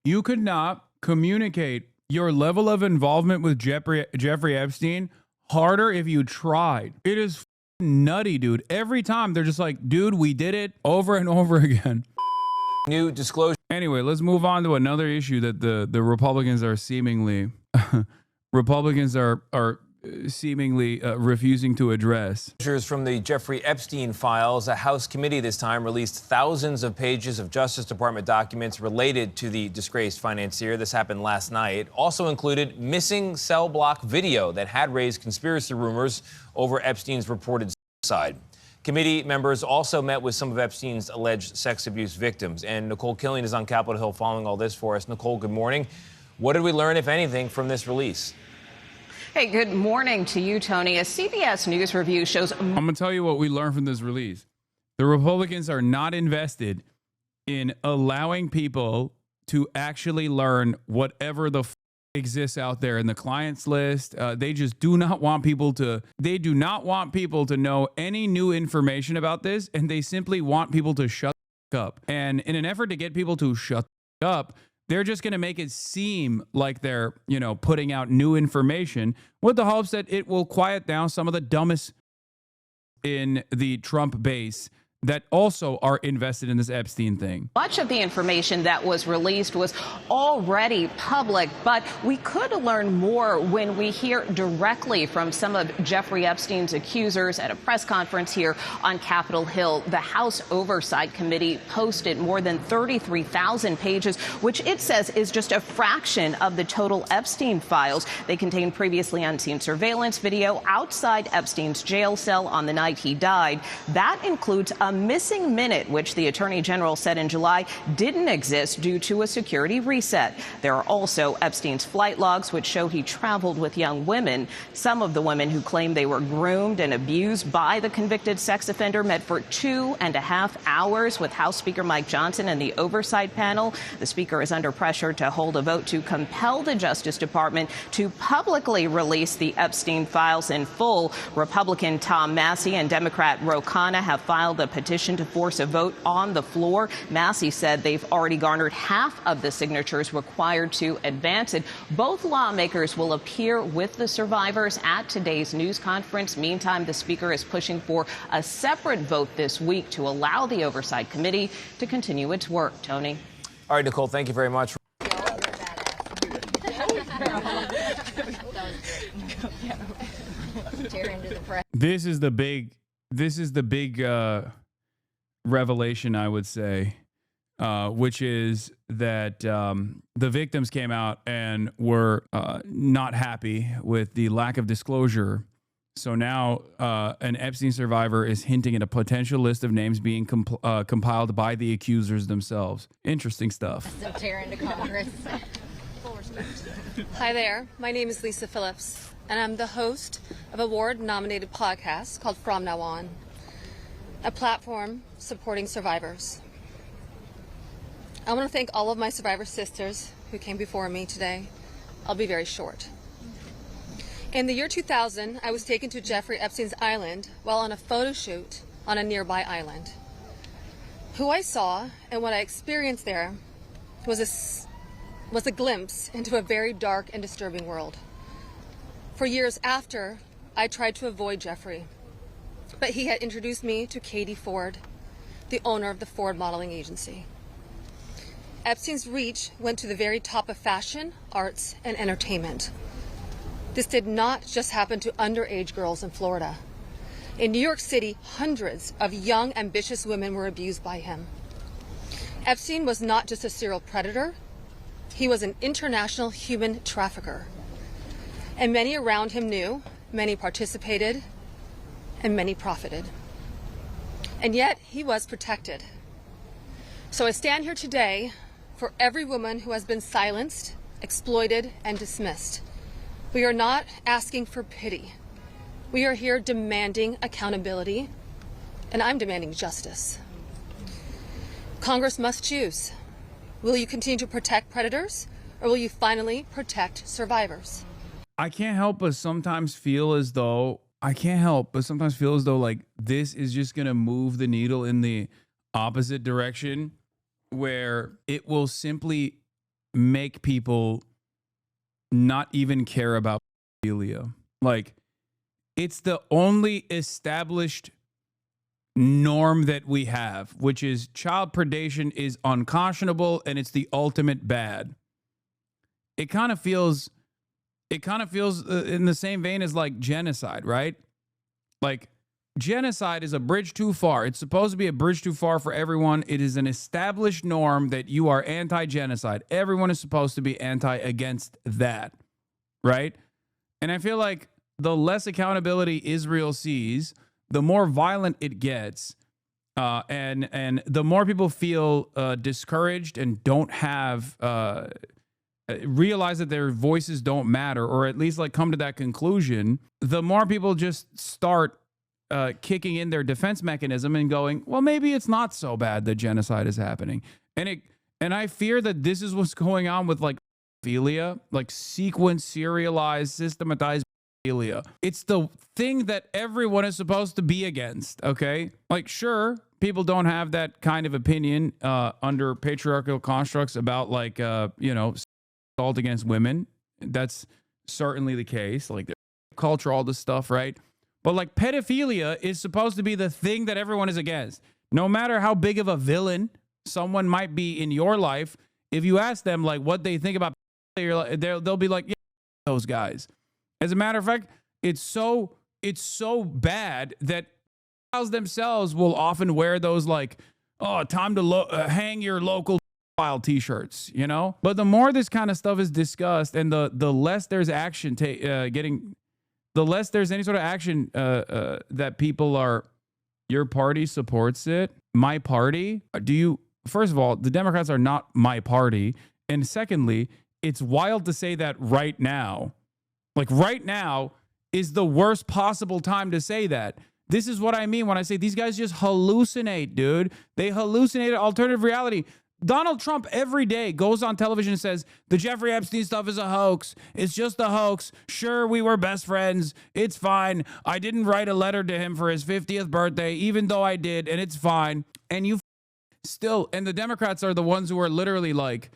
You could not communicate your level of involvement with Jeffrey Epstein harder if you tried. It is nutty, dude. Every time they're just like, dude, we did it over and over again. New disclosure. Anyway, let's move on to another issue that the Republicans are seemingly refusing to address. From the Jeffrey Epstein files, a House committee this time released thousands of pages of Justice Department documents related to the disgraced financier. This happened last night. Also included missing cell block video that had raised conspiracy rumors over Epstein's reported suicide. Committee members also met with some of Epstein's alleged sex abuse victims. And Nicole Killian is on Capitol Hill following all this for us. Nicole, good morning. What did we learn, if anything, from this release? Hey, good morning to you, Tony. A CBS News review shows... I'm going to tell you what we learned from this release. The Republicans are not invested in allowing people to actually learn whatever the exists out there in the clients list. They just do not want people to, know any new information about this, and they simply want people to shut up. And in an effort to get people to shut up, they're just going to make it seem like they're, putting out new information with the hopes that it will quiet down some of the dumbest in the Trump base that also are invested in this Epstein thing. Much of the information that was released was already public, but we could learn more when we hear directly from some of Jeffrey Epstein's accusers at a press conference here on Capitol Hill. The House Oversight Committee posted more than 33,000 pages, which it says is just a fraction of the total Epstein files. They contain previously unseen surveillance video outside Epstein's jail cell on the night he died. That includes a missing minute, which the Attorney General said in July didn't exist due to a security reset. There are also Epstein's flight logs, which show he traveled with young women. Some of the women who claim they were groomed and abused by the convicted sex offender met for 2.5 hours with House Speaker Mike Johnson and the oversight panel. The Speaker is under pressure to hold a vote to compel the Justice Department to publicly release the Epstein files in full. Republican Tom Massey and Democrat Ro Khanna have filed a petition to force a vote on the floor. Massey said they've already garnered half of the signatures required to advance it. Both lawmakers will appear with the survivors at today's news conference. Meantime, the Speaker is pushing for a separate vote this week to allow the Oversight Committee to continue its work. Tony. All right, Nicole, thank you very much. This is the big revelation, I would say, which is that the victims came out and were not happy with the lack of disclosure. So now an Epstein survivor is hinting at a potential list of names being compiled by the accusers themselves. Interesting stuff. Tear into Congress. Hi there. My name is Lisa Phillips, and I'm the host of a award-nominated podcast called From Now On, a platform supporting survivors. I want to thank all of my survivor sisters who came before me today. I'll be very short. In the year 2000, I was taken to Jeffrey Epstein's island while on a photo shoot on a nearby island. Who I saw and what I experienced there was a glimpse into a very dark and disturbing world. For years after, I tried to avoid Jeffrey, but he had introduced me to Katie Ford, the owner of the Ford Modeling Agency. Epstein's reach went to the very top of fashion, arts, and entertainment. This did not just happen to underage girls in Florida. In New York City, hundreds of young, ambitious women were abused by him. Epstein was not just a serial predator, he was an international human trafficker. And many around him knew, many participated, and many profited. And yet he was protected. So I stand here today for every woman who has been silenced, exploited, and dismissed. We are not asking for pity. We are here demanding accountability, and I'm demanding justice. Congress must choose. Will you continue to protect predators, or will you finally protect survivors? I can't help but sometimes feel as though like this is just going to move the needle in the opposite direction, where it will simply make people not even care about pedophilia. Like, it's the only established norm that we have, which is child predation is unconscionable and it's the ultimate bad. It kind of feels in the same vein as like genocide, right? Like, genocide is a bridge too far. It's supposed to be a bridge too far for everyone. It is an established norm that you are anti-genocide. Everyone is supposed to be against that, right? And I feel like the less accountability Israel sees, the more violent it gets, and the more people feel discouraged and don't have realize that their voices don't matter, or at least like come to that conclusion, the more people just start kicking in their defense mechanism and going, well, maybe it's not so bad that genocide is happening. And I fear that this is what's going on with like pedophilia, like sequence, serialized, systematized pedophilia. It's the thing that everyone is supposed to be against, okay? Like, sure, people don't have that kind of opinion under patriarchal constructs about like, assault against women. That's certainly the case. Like, culture, all this stuff, right? But like, pedophilia is supposed to be the thing that everyone is against. No matter how big of a villain someone might be in your life, if you ask them like what they think about pedophilia, they'll be like, yeah, those guys. As a matter of fact, it's so bad that themselves will often wear those like, oh, time to hang your local file t-shirts, you know? But the more this kind of stuff is discussed and the less there's action the less there's any sort of action that people are, your party supports it. My party? First of all, the Democrats are not my party. And secondly, it's wild to say that right now. Like, right now is the worst possible time to say that. This is what I mean when I say these guys just hallucinate, dude. They hallucinate alternative reality. Donald Trump every day goes on television and says, the Jeffrey Epstein stuff is a hoax. It's just a hoax. Sure, we were best friends. It's fine. I didn't write a letter to him for his 50th birthday, even though I did, and it's fine. And and the Democrats are the ones who are literally like,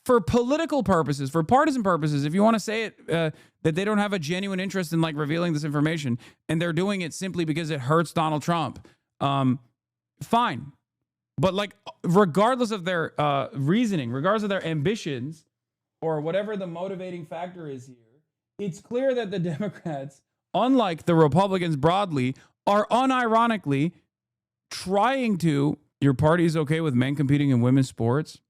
for political purposes, for partisan purposes, if you want to say it, that they don't have a genuine interest in like revealing this information, and they're doing it simply because it hurts Donald Trump, fine. But like, regardless of their reasoning, regardless of their ambitions, or whatever the motivating factor is here, it's clear that the Democrats, unlike the Republicans broadly, are unironically trying to. Your party is okay with men competing in women's sports?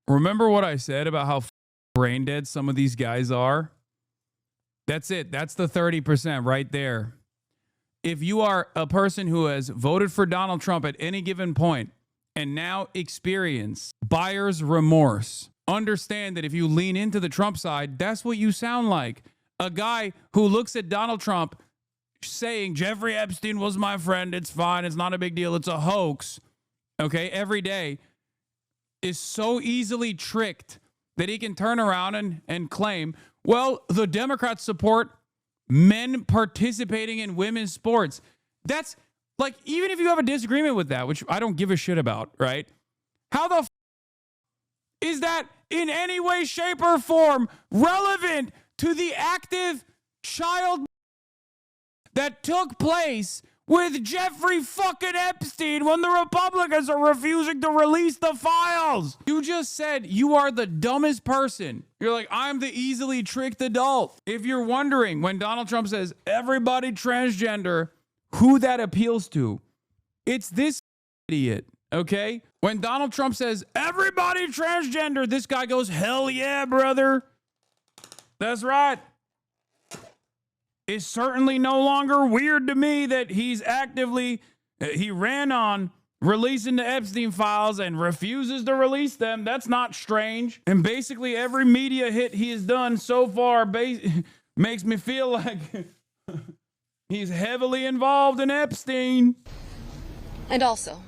Remember what I said about how brain dead some of these guys are? That's it. That's the 30% right there. If you are a person who has voted for Donald Trump at any given point and now experience buyer's remorse, understand that if you lean into the Trump side, that's what you sound like. A guy who looks at Donald Trump saying, Jeffrey Epstein was my friend, it's fine, it's not a big deal, it's a hoax, okay, every day, is so easily tricked that he can turn around and claim, well, the Democrats support men participating in women's sports. That's like, even if you have a disagreement with that, which I don't give a shit about, right? How the is that in any way, shape, or form relevant to the active child that took place with Jeffrey fucking Epstein when the Republicans are refusing to release the files? You just said you are the dumbest person. You're like, I'm the easily tricked adult. If you're wondering, when Donald Trump says everybody transgender, who that appeals to, it's this idiot, okay? When Donald Trump says everybody transgender, this guy goes, hell yeah, brother. That's right. It's certainly no longer weird to me that he ran on releasing the Epstein files and refuses to release them. That's not strange. And basically every media hit he has done so far makes me feel like he's heavily involved in Epstein. And also,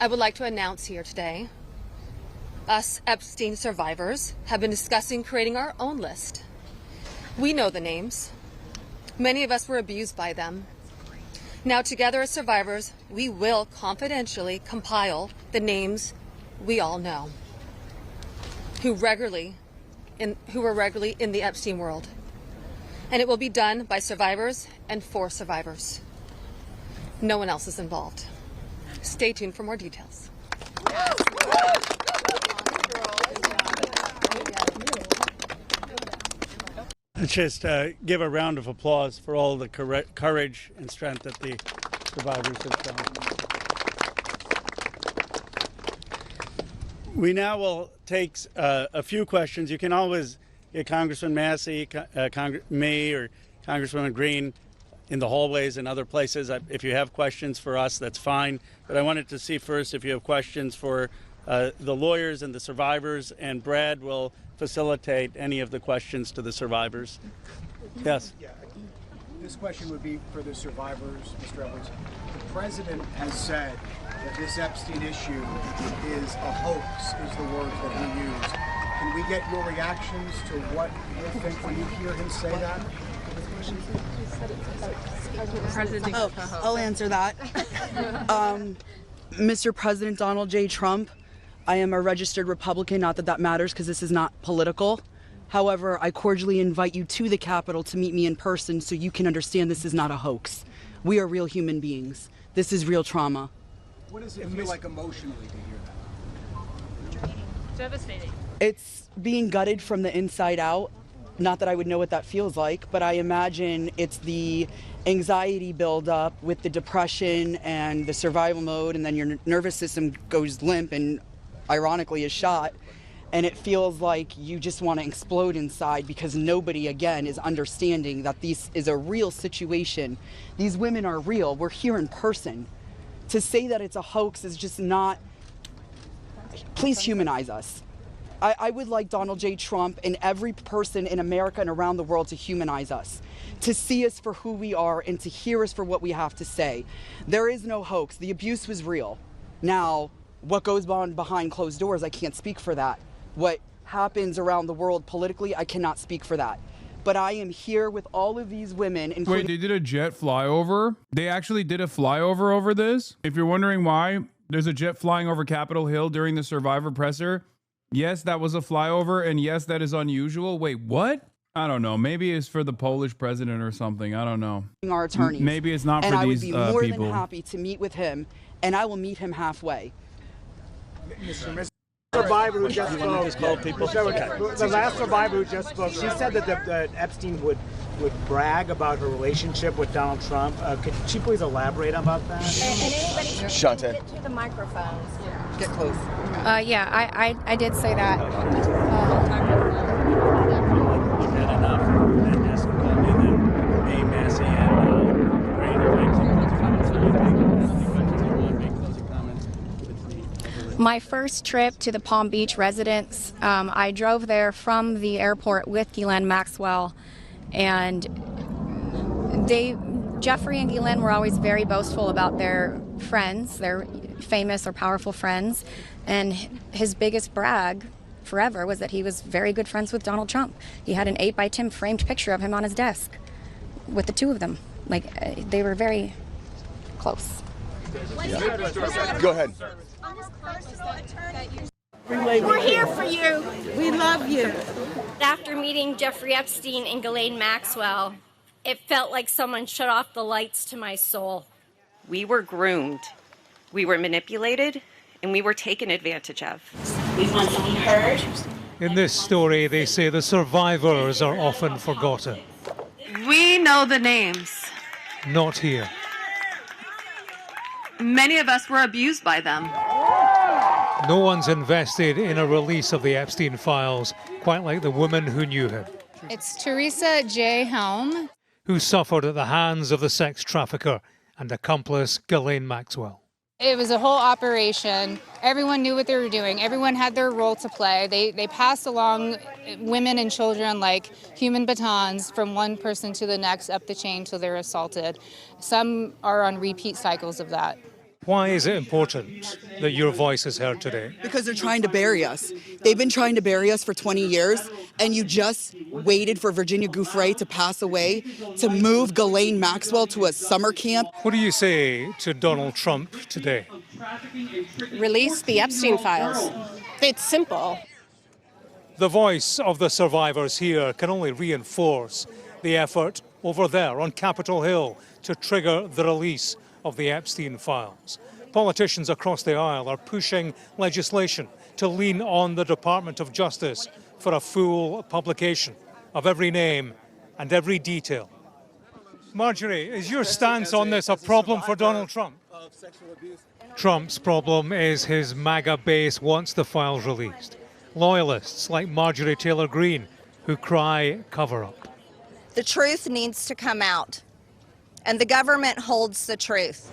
I would like to announce here today, us Epstein survivors have been discussing creating our own list. We know the names. Many of us were abused by them. Now, together as survivors, we will confidentially compile the names we all know, who were regularly in the Epstein world. And it will be done by survivors and for survivors. No one else is involved. Stay tuned for more details. Let's just give a round of applause for all the courage and strength that the survivors have shown. We now will take a few questions. You can always get Congressman Massey, me, or Congresswoman Green in the hallways and other places. If you have questions for us, that's fine. But I wanted to see first if you have questions for the lawyers and the survivors, and Brad will facilitate any of the questions to the survivors. Yes. Yeah, this question would be for the survivors, Mr. Edwards. The president has said that this Epstein issue is a hoax, is the words that he used. Can we get your reactions to what you think when you hear him say that? I'll answer that. Mr. President Donald J. Trump, I am a registered Republican, not that that matters because this is not political. However, I cordially invite you to the Capitol to meet me in person so you can understand this is not a hoax. We are real human beings. This is real trauma. What does it feel like emotionally to hear that? Devastating. It's being gutted from the inside out. Not that I would know what that feels like, but I imagine it's the anxiety buildup with the depression and the survival mode, and then your nervous system goes limp and ironically is shot. And it feels like you just want to explode inside because nobody, again, is understanding that this is a real situation. These women are real. We're here in person. To say that it's a hoax is just not, please humanize us. I would like Donald J. Trump and every person in America and around the world to humanize us, to see us for who we are and to hear us for what we have to say. There is no hoax. The abuse was real. Now, what goes on behind closed doors, I can't speak for that. What happens around the world politically, I cannot speak for that. But I am here with all of these women. Wait, they did a jet flyover? They actually did a flyover over this? If you're wondering why there's a jet flying over Capitol Hill during the Survivor presser, yes, that was a flyover, and yes, that is unusual. Wait, what? I don't know. Maybe it's for the Polish president or something. I don't know. Our attorneys. Maybe it's not and for I these would be more people. than happy to meet with him, and I will meet him halfway. Survivor who just spoke. The last survivor who just spoke, she said that Epstein would brag about her relationship with Donald Trump. Could she please elaborate about that? And anybody Shante. get to the microphones. Get close. Yeah, I did say that. My first trip to the Palm Beach residence, I drove there from the airport with Ghislaine Maxwell, and Jeffrey and Ghislaine were always very boastful about their friends, their famous or powerful friends, and his biggest brag forever was that he was very good friends with Donald Trump. He had an 8x10 framed picture of him on his desk with the two of them. Like, they were very close. Yeah. Go ahead. We're here for you. We love you. After meeting Jeffrey Epstein and Ghislaine Maxwell, it felt like someone shut off the lights to my soul. We were groomed, we were manipulated, and we were taken advantage of. We want to be heard. In this story, they say the survivors are often forgotten. We know the names. Not here. Many of us were abused by them. No one's invested in a release of the Epstein files, quite like the woman who knew him. It's Teresa J. Helm. Who suffered at the hands of the sex trafficker and accomplice Ghislaine Maxwell. It was a whole operation. Everyone knew what they were doing. Everyone had their role to play. They passed along women and children like human batons from one person to the next up the chain till they're assaulted. Some are on repeat cycles of that. Why is it important that your voice is heard today? Because they're trying to bury us. They've been trying to bury us for 20 years, and you just waited for Virginia Giuffre to pass away to move Ghislaine Maxwell to a summer camp. What do you say to Donald Trump today? Release the Epstein files. It's simple. The voice of the survivors here can only reinforce the effort over there on Capitol Hill to trigger the release of the Epstein files. Politicians across the aisle are pushing legislation to lean on the Department of Justice for a full publication of every name and every detail. Marjorie, is your stance on this a problem for Donald Trump? Trump's problem is his MAGA base wants the files released. Loyalists like Marjorie Taylor Greene who cry cover up. The truth needs to come out, and the government holds the truth.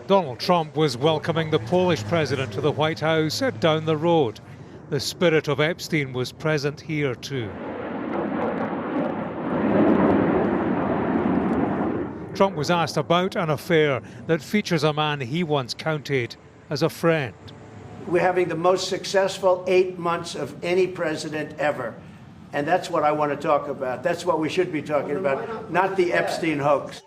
Donald Trump was welcoming the Polish president to the White House down the road. The spirit of Epstein was present here too. Trump was asked about an affair that features a man he once counted as a friend. We're having the most successful 8 months of any president ever. And that's what I want to talk about. That's what we should be talking about, not the Epstein hoax.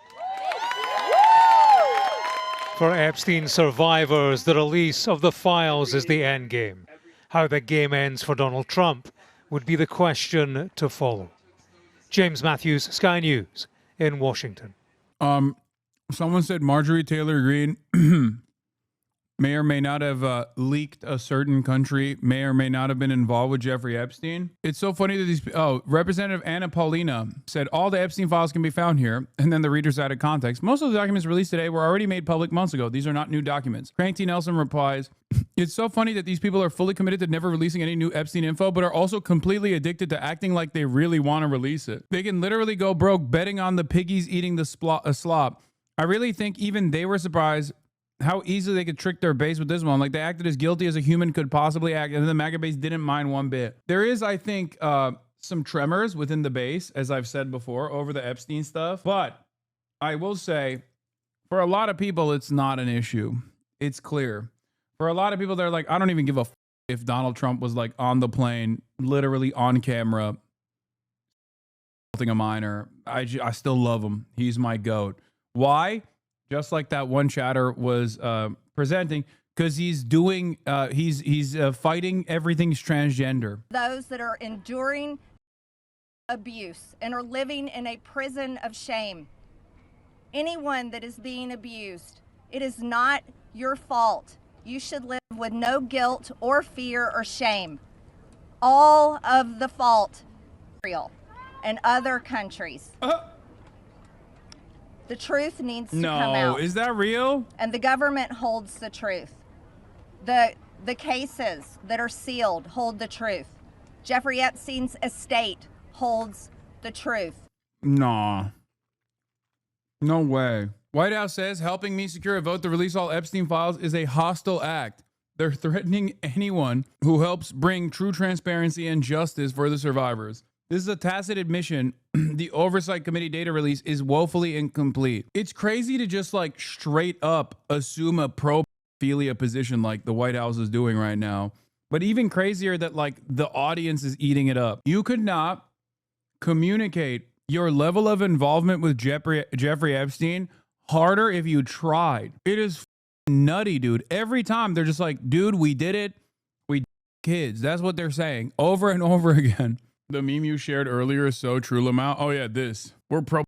For Epstein survivors, the release of the files is the endgame. How the game ends for Donald Trump would be the question to follow. James Matthews, Sky News in Washington. Someone said Marjorie Taylor Greene may or may not have leaked a certain country, may or may not have been involved with Jeffrey Epstein. It's so funny that Representative Anna Paulina said all the Epstein files can be found here, and then the readers added context. Most of the documents released today were already made public months ago. These are not new documents. Crank T. Nelson replies, it's so funny that these people are fully committed to never releasing any new Epstein info, but are also completely addicted to acting like they really want to release it. They can literally go broke betting on the piggies eating the slop. I really think even they were surprised how easily they could trick their base with this one. Like, they acted as guilty as a human could possibly act, and the MAGA base didn't mind one bit. There is, I think, some tremors within the base, as I've said before, over the Epstein stuff. But I will say, for a lot of people, it's not an issue. It's clear. For a lot of people, they're like, I don't even give a if Donald Trump was like on the plane, literally on camera, assaulting a minor. I still love him. He's my GOAT. Why? Just like that one chatter was presenting, because he's doing, he's fighting everything's transgender. Those that are enduring abuse and are living in a prison of shame. Anyone that is being abused, it is not your fault. You should live with no guilt or fear or shame. All of the fault, Israel and other countries. The truth needs to come out. Is that real? And the government holds the truth. The cases that are sealed hold the truth. Jeffrey Epstein's estate holds the truth. Nah. No way. White House says helping me secure a vote to release all Epstein files is a hostile act. They're threatening anyone who helps bring true transparency and justice for the survivors. This is a tacit admission. The Oversight Committee data release is woefully incomplete. It's crazy to just like straight up assume a pro-pedophilia position like the White House is doing right now. But even crazier that like the audience is eating it up. You could not communicate your level of involvement with Jeffrey Epstein harder if you tried. It is nutty, dude. Every time they're just like, dude, we did it. We did kids. That's what they're saying over and over again. The meme you shared earlier is so true, Lamau. Oh yeah, this. We're pro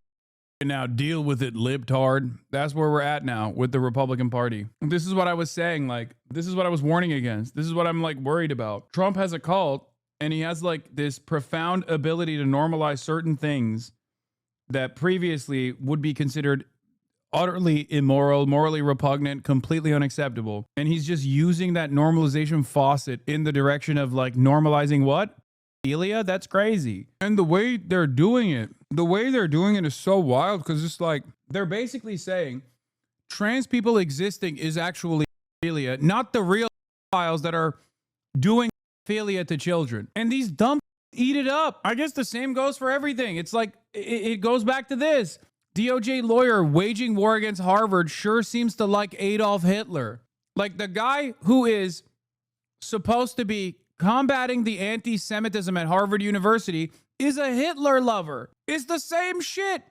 now. Deal with it, libtard. That's where we're at now with the Republican Party. This is what I was saying. Like, this is what I was warning against. This is what I'm like worried about. Trump has a cult, and he has like this profound ability to normalize certain things that previously would be considered utterly immoral, morally repugnant, completely unacceptable. And he's just using that normalization faucet in the direction of like normalizing what? Pedophilia? That's crazy. And the way they're doing it is so wild, because it's like they're basically saying trans people existing is actually pedophilia, not the real files that are doing pedophilia to children. And these dumb eat it up. I guess the same goes for everything. It's like it goes back to this. DOJ lawyer waging war against Harvard sure seems to like Adolf Hitler. Like, the guy who is supposed to be combating the anti-Semitism at Harvard University is a Hitler lover. It's the same shit.